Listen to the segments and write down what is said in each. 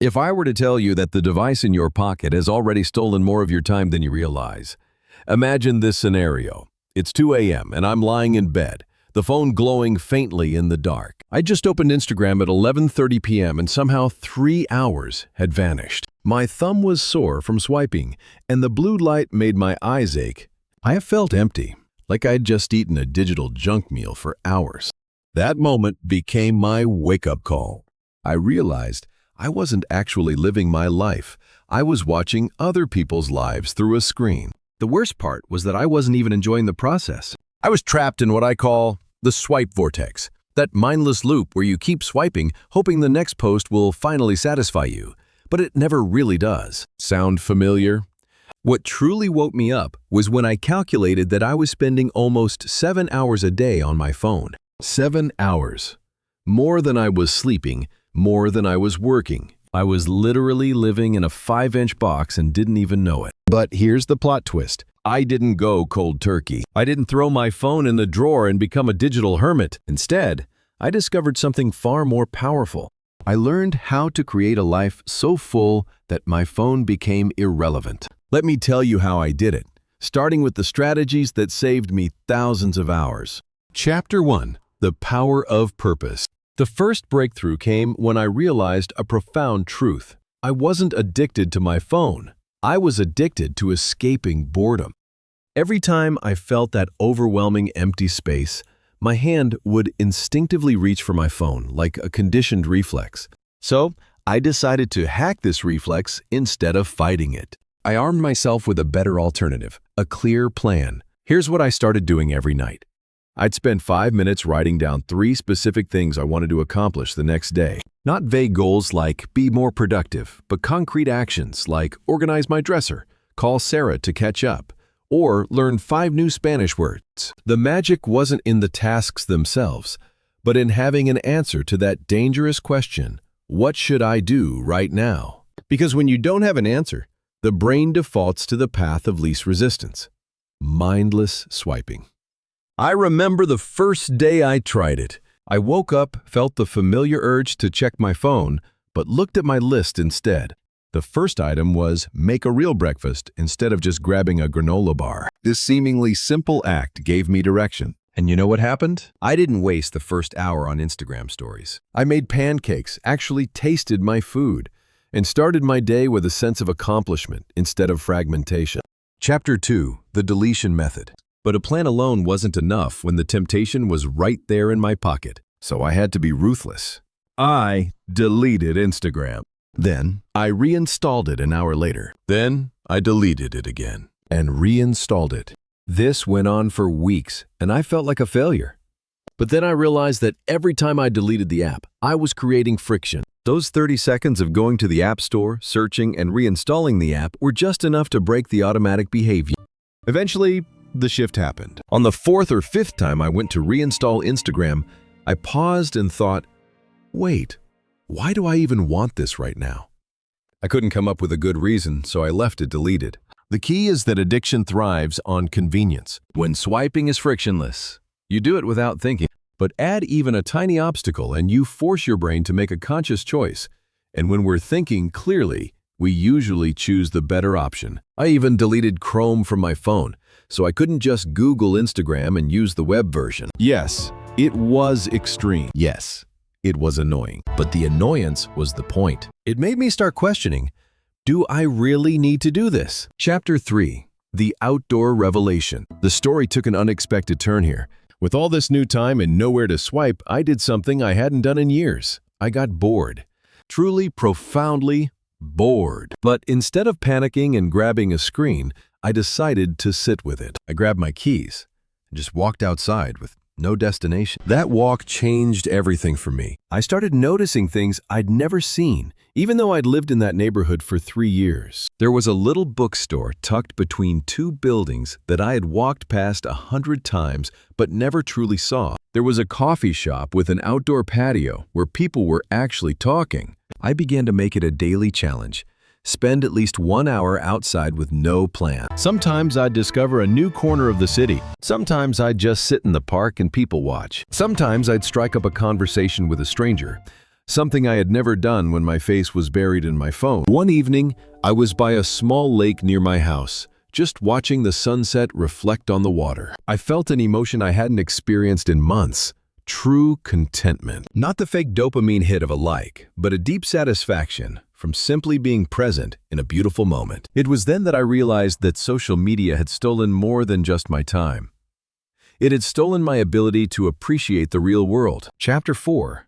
If I were to tell you that the device in your pocket has already stolen more of your time than you realize, imagine this scenario. It's 2 a.m. and I'm lying in bed, the phone glowing faintly in the dark. I just opened Instagram at 11:30 p.m. and somehow 3 hours had vanished. My thumb was sore from swiping, and the blue light made my eyes ache. I have felt empty, like I'd just eaten a digital junk meal for hours. That moment became my wake-up call. I realized I wasn't actually living my life. I was watching other people's lives through a screen. The worst part was that I wasn't even enjoying the process. I was trapped in what I call the swipe vortex, that mindless loop where you keep swiping, hoping the next post will finally satisfy you, but it never really does. Sound familiar? What truly woke me up was when I calculated that I was spending almost 7 hours a day on my phone. 7 hours. More than I was sleeping, more than I was working. I was literally living in a 5-inch box and didn't even know it. But here's the plot twist. I didn't go cold turkey. I didn't throw my phone in the drawer and become a digital hermit. Instead, I discovered something far more powerful. I learned how to create a life so full that my phone became irrelevant. Let me tell you how I did it, starting with the strategies that saved me thousands of hours. Chapter 1. The Power of Purpose. The first breakthrough came when I realized a profound truth. I wasn't addicted to my phone. I was addicted to escaping boredom. Every time I felt that overwhelming empty space, my hand would instinctively reach for my phone like a conditioned reflex. So, I decided to hack this reflex instead of fighting it. I armed myself with a better alternative, a clear plan. Here's what I started doing every night. I'd spend 5 minutes writing down 3 specific things I wanted to accomplish the next day. Not vague goals like be more productive, but concrete actions like organize my dresser, call Sarah to catch up, or learn 5 new Spanish words. The magic wasn't in the tasks themselves, but in having an answer to that dangerous question, what should I do right now? Because when you don't have an answer, the brain defaults to the path of least resistance, mindless swiping. I remember the first day I tried it. I woke up, felt the familiar urge to check my phone, but looked at my list instead. The first item was make a real breakfast instead of just grabbing a granola bar. This seemingly simple act gave me direction. And you know what happened? I didn't waste the first hour on Instagram stories. I made pancakes, actually tasted my food, and started my day with a sense of accomplishment instead of fragmentation. Chapter 2. The Deletion Method. But a plan alone wasn't enough when the temptation was right there in my pocket, so I had to be ruthless. I deleted Instagram. Then, I reinstalled it an hour later. Then, I deleted it again and reinstalled it. This went on for weeks, and I felt like a failure. But then I realized that every time I deleted the app, I was creating friction. Those 30 seconds of going to the App Store, searching, and reinstalling the app were just enough to break the automatic behavior. Eventually, the shift happened. On the 4th or 5th time I went to reinstall Instagram, I paused and thought, wait, why do I even want this right now? I couldn't come up with a good reason, so I left it deleted. The key is that addiction thrives on convenience. When swiping is frictionless, you do it without thinking. But add even a tiny obstacle and you force your brain to make a conscious choice. And when we're thinking clearly, we usually choose the better option. I even deleted Chrome from my phone, so I couldn't just Google Instagram and use the web version. Yes, it was extreme. Yes, it was annoying. But the annoyance was the point. It made me start questioning, do I really need to do this? Chapter 3. The Outdoor Revelation. The story took an unexpected turn here. With all this new time and nowhere to swipe, I did something I hadn't done in years. I got bored. Truly, profoundly bored. But instead of panicking and grabbing a screen, I decided to sit with it. I grabbed my keys and just walked outside with no destination. That walk changed everything for me. I started noticing things I'd never seen, even though I'd lived in that neighborhood for 3 years. There was a little bookstore tucked between 2 buildings that I had walked past 100 times but never truly saw. There was a coffee shop with an outdoor patio where people were actually talking. I began to make it a daily challenge. Spend at least 1 hour outside with no plan. Sometimes I'd discover a new corner of the city. Sometimes I'd just sit in the park and people watch. Sometimes I'd strike up a conversation with a stranger. something I had never done when my face was buried in my phone. One evening, I was by a small lake near my house, just watching the sunset reflect on the water. I felt an emotion I hadn't experienced in months. True contentment. Not the fake dopamine hit of a like, but a deep satisfaction from simply being present in a beautiful moment. It was then that I realized that social media had stolen more than just my time. It had stolen my ability to appreciate the real world. Chapter 4.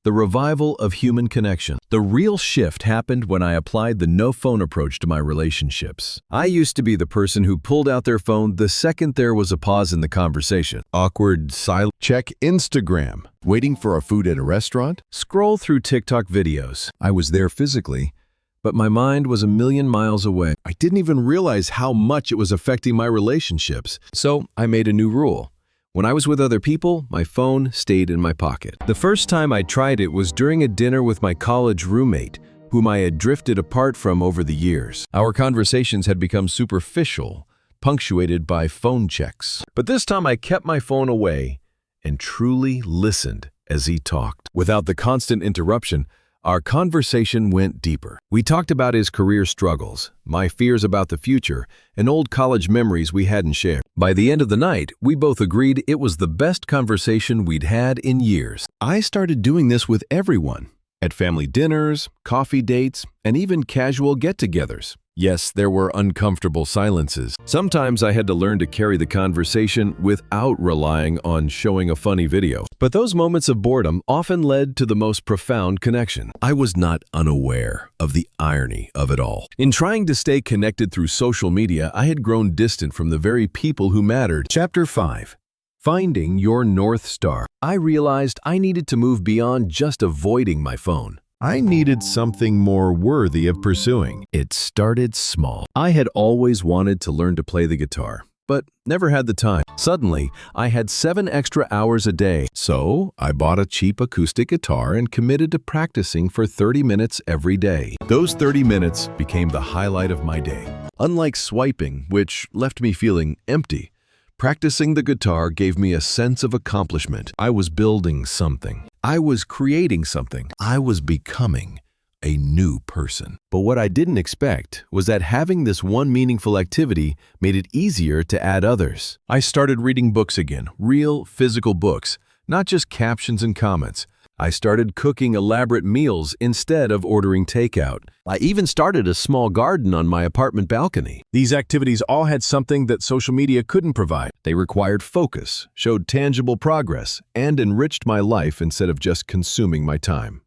The revival of human connection. The real shift happened when I applied the no-phone approach to my relationships. I used to be the person who pulled out their phone the second there was a pause in the conversation. Awkward silence. Check Instagram. Waiting for our food at a restaurant? Scroll through TikTok videos. I was there physically, but my mind was a million miles away. I didn't even realize how much it was affecting my relationships. So I made a new rule. When I was with other people, my phone stayed in my pocket. The first time I tried it was during a dinner with my college roommate, whom I had drifted apart from over the years. Our conversations had become superficial, punctuated by phone checks. But this time I kept my phone away and truly listened as he talked. Without the constant interruption, our conversation went deeper. We talked about his career struggles, my fears about the future, and old college memories we hadn't shared. By the end of the night, we both agreed it was the best conversation we'd had in years. I started doing this with everyone, at family dinners, coffee dates, and even casual get-togethers. Yes, there were uncomfortable silences. Sometimes I had to learn to carry the conversation without relying on showing a funny video. But those moments of boredom often led to the most profound connection. I was not unaware of the irony of it all. In trying to stay connected through social media, I had grown distant from the very people who mattered. Chapter 5. Finding your North Star. I realized I needed to move beyond just avoiding my phone. I needed something more worthy of pursuing. It started small. I had always wanted to learn to play the guitar, but never had the time. Suddenly, I had 7 extra hours a day, so I bought a cheap acoustic guitar and committed to practicing for 30 minutes every day. Those 30 minutes became the highlight of my day. Unlike swiping, which left me feeling empty, practicing the guitar gave me a sense of accomplishment. I was building something. I was creating something. I was becoming a new person. But what I didn't expect was that having this one meaningful activity made it easier to add others. I started reading books again, real physical books, not just captions and comments. I started cooking elaborate meals instead of ordering takeout. I even started a small garden on my apartment balcony. These activities all had something that social media couldn't provide. They required focus, showed tangible progress, and enriched my life instead of just consuming my time.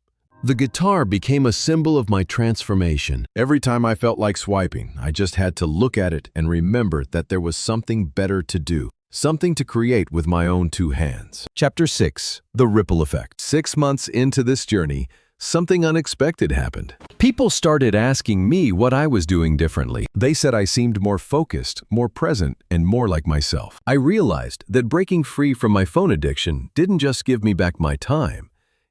The guitar became a symbol of my transformation. Every time I felt like swiping, I just had to look at it and remember that there was something better to do. Something to create with my own 2 hands. Chapter 6. The Ripple Effect. 6 months into this journey, something unexpected happened. People started asking me what I was doing differently. They said I seemed more focused, more present, and more like myself. I realized that breaking free from my phone addiction didn't just give me back my time.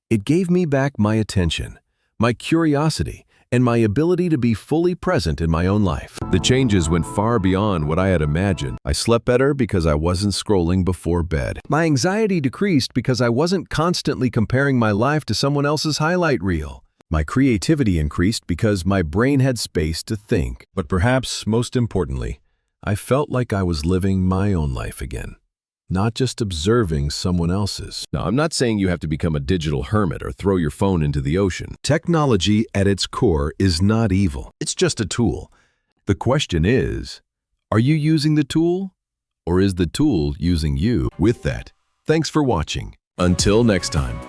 It gave me back my attention, my curiosity, and my ability to be fully present in my own life. The changes went far beyond what I had imagined. I slept better because I wasn't scrolling before bed. My anxiety decreased because I wasn't constantly comparing my life to someone else's highlight reel. My creativity increased because my brain had space to think. But perhaps most importantly, I felt like I was living my own life again, not just observing someone else's. Now, I'm not saying you have to become a digital hermit or throw your phone into the ocean. Technology at its core is not evil. It's just a tool. The question is, are you using the tool, or is the tool using you? With that, thanks for watching. Until next time.